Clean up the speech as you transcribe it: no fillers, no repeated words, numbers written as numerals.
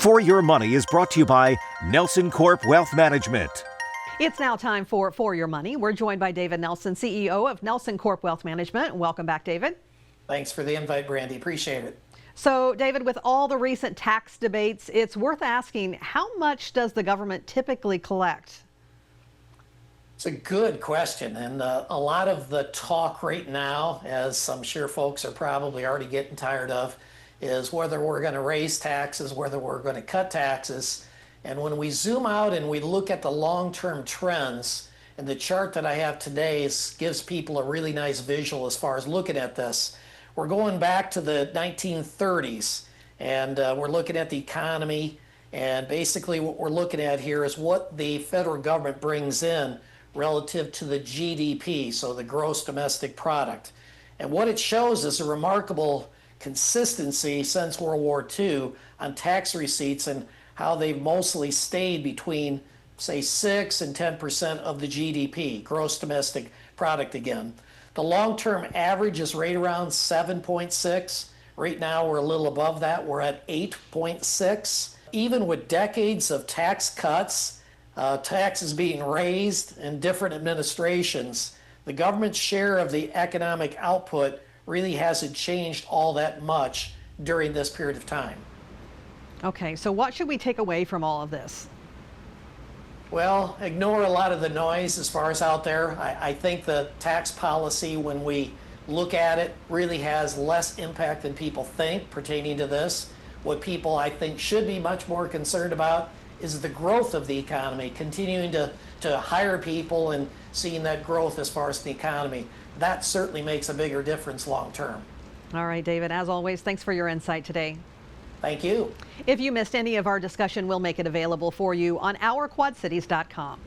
For Your Money is brought to you by NelsonCorp Wealth Management. It's now time for Your Money. We're joined by David Nelson, CEO of NelsonCorp Wealth Management. Welcome back, David. Thanks for the invite, Brandy. Appreciate it. So, David, with all the recent tax debates, it's worth asking, how much does the government typically collect? It's a good question, and a lot of the talk right now, as I'm sure folks are probably already getting tired of, is whether we're going to raise taxes, whether we're going to cut taxes. And when we zoom out and we look at the long-term trends, and the chart that I have today gives people a really nice visual as far as looking at this. We're going back to the 1930s, and we're looking at the economy, and basically what we're looking at here is what the federal government brings in relative to the GDP, so the gross domestic product. And what it shows is a remarkable consistency since World War II on tax receipts and how they've mostly stayed between, say, 6 and 10% of the GDP, gross domestic product again. The long-term average is right around 7.6. Right now we're a little above that. We're at 8.6. Even with decades of tax cuts, taxes being raised in different administrations, the government's share of the economic output really hasn't changed all that much during this period of time. Okay, so what should we take away from all of this? Well, ignore a lot of the noise as far as out there. I think the tax policy, when we look at it, really has less impact than people think pertaining to this. What people, I think, should be much more concerned about is the growth of the economy, continuing to hire people and seeing that growth as far as the economy. That certainly makes a bigger difference long term. All right, David, as always, thanks for your insight today. Thank you. If you missed any of our discussion, we'll make it available for you on ourquadcities.com.